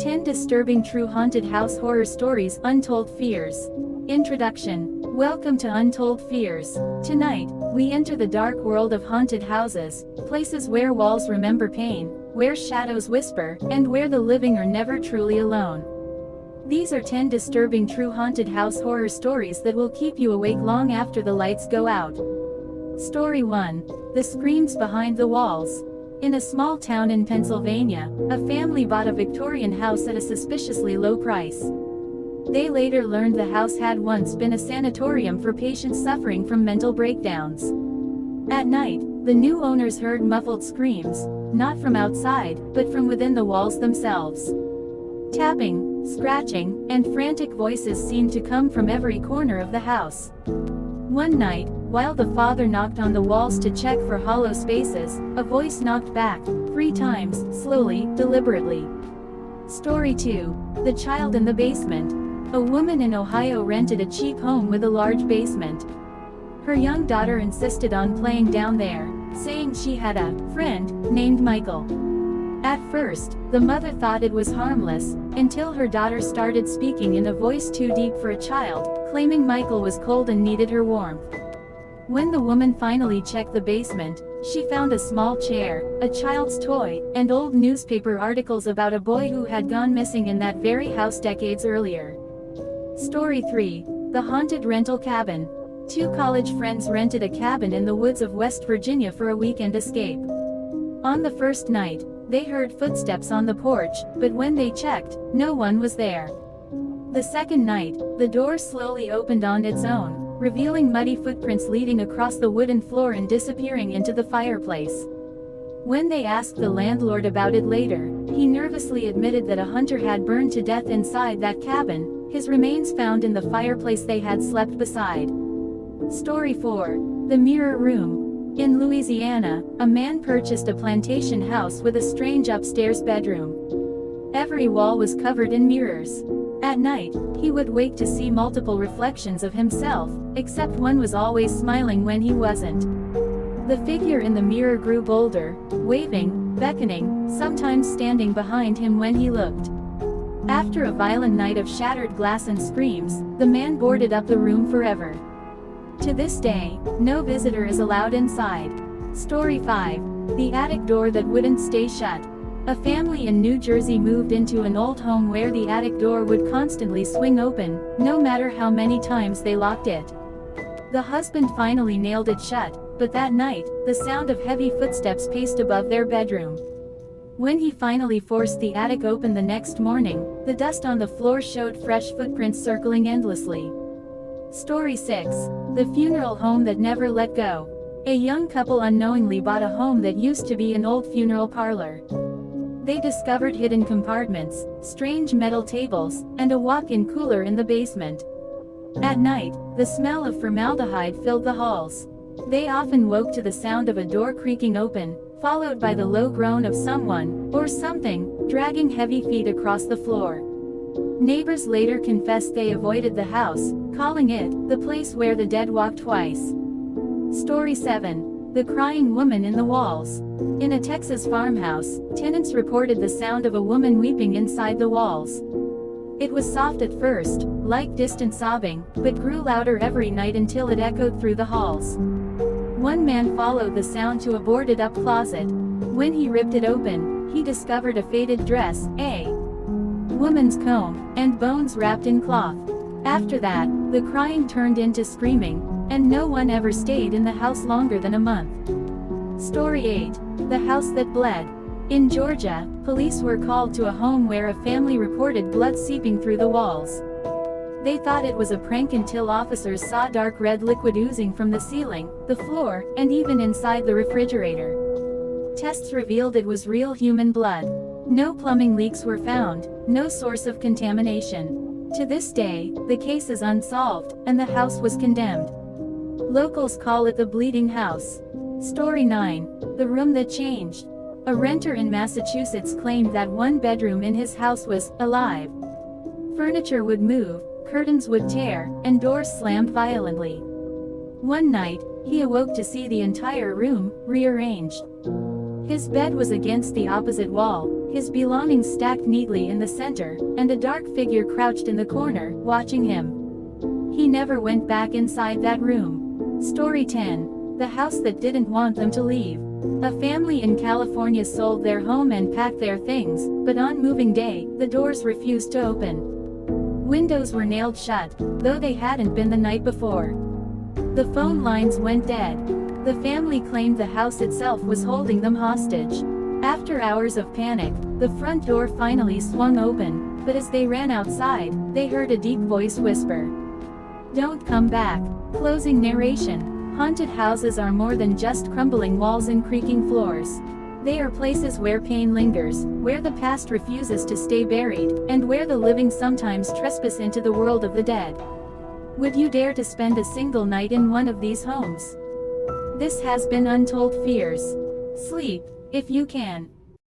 10 Disturbing True Haunted House Horror Stories. Untold Fears. Introduction. Welcome to Untold Fears. Tonight, we enter the dark world of haunted houses, places where walls remember pain, where shadows whisper, and where the living are never truly alone. These are 10 disturbing true haunted house horror stories that will keep you awake long after the lights go out. Story 1. The Screams Behind the Walls. In a small town in Pennsylvania, a family bought a Victorian house at a suspiciously low price. They later learned the house had once been a sanatorium for patients suffering from mental breakdowns. At night, the new owners heard muffled screams, not from outside, but from within the walls themselves. Tapping, scratching, and frantic voices seemed to come from every corner of the house. One night, while the father knocked on the walls to check for hollow spaces, a voice knocked back, 3 times, slowly, deliberately. Story 2. The Child in the Basement. A woman in Ohio rented a cheap home with a large basement. Her young daughter insisted on playing down there, saying she had a friend named Michael. At first, the mother thought it was harmless, until her daughter started speaking in a voice too deep for a child, claiming Michael was cold and needed her warmth. When the woman finally checked the basement, she found a small chair, a child's toy, and old newspaper articles about a boy who had gone missing in that very house decades earlier. Story 3. The Haunted Rental Cabin. 2 college friends rented a cabin in the woods of West Virginia for a weekend escape. On the first night, they heard footsteps on the porch, but when they checked, no one was there. The second night, the door slowly opened on its own, revealing muddy footprints leading across the wooden floor and disappearing into the fireplace. When they asked the landlord about it later, he nervously admitted that a hunter had burned to death inside that cabin, his remains found in the fireplace they had slept beside. Story 4. The Mirror Room. In Louisiana, a man purchased a plantation house with a strange upstairs bedroom. Every wall was covered in mirrors. At night, he would wake to see multiple reflections of himself, except one was always smiling when he wasn't. The figure in the mirror grew bolder, waving, beckoning, sometimes standing behind him when he looked. After a violent night of shattered glass and screams, the man boarded up the room forever. To this day, no visitor is allowed inside. Story 5. The Attic Door That Wouldn't Stay Shut. A family in New Jersey moved into an old home where the attic door would constantly swing open, no matter how many times they locked it. The husband finally nailed it shut, but that night, the sound of heavy footsteps paced above their bedroom. When he finally forced the attic open the next morning, the dust on the floor showed fresh footprints circling endlessly. Story 6. The Funeral Home That Never Let Go. A young couple unknowingly bought a home that used to be an old funeral parlor. They discovered hidden compartments, strange metal tables, and a walk-in cooler in the basement. At night, the smell of formaldehyde filled the halls. They often woke to the sound of a door creaking open, followed by the low groan of someone, or something, dragging heavy feet across the floor. Neighbors later confessed they avoided the house, calling it the place where the dead walk twice. Story 7. The Crying Woman in the Walls. In a Texas farmhouse, tenants reported the sound of a woman weeping inside the walls. It was soft at first, like distant sobbing, but grew louder every night until it echoed through the halls. One man followed the sound to a boarded-up closet. When he ripped it open, he discovered a faded dress, a woman's comb, and bones wrapped in cloth. After that, the crying turned into screaming, and no one ever stayed in the house longer than a month. Story 8. The House That Bled. In Georgia, police were called to a home where a family reported blood seeping through the walls. They thought it was a prank until officers saw dark red liquid oozing from the ceiling, the floor, and even inside the refrigerator. Tests revealed it was real human blood. No plumbing leaks were found, no source of contamination. To this day, the case is unsolved, and the house was condemned. Locals call it the Bleeding House. Story 9. The Room That Changed. A renter in Massachusetts claimed that one bedroom in his house was alive. Furniture would move, curtains would tear, and doors slammed violently. One night, he awoke to see the entire room rearranged. His bed was against the opposite wall, his belongings stacked neatly in the center, and a dark figure crouched in the corner, watching him. He never went back inside that room. Story 10. The House That Didn't Want Them to Leave. A family in California sold their home and packed their things, but on moving day, the doors refused to open. Windows were nailed shut, though they hadn't been the night before. The phone lines went dead. The family claimed the house itself was holding them hostage. After hours of panic, the front door finally swung open, but as they ran outside, they heard a deep voice whisper, "Don't come back." Closing narration. Haunted houses are more than just crumbling walls and creaking floors. They are places where pain lingers, where the past refuses to stay buried, and where the living sometimes trespass into the world of the dead. Would you dare to spend a single night in one of these homes? This has been Untold Fears. Sleep, if you can.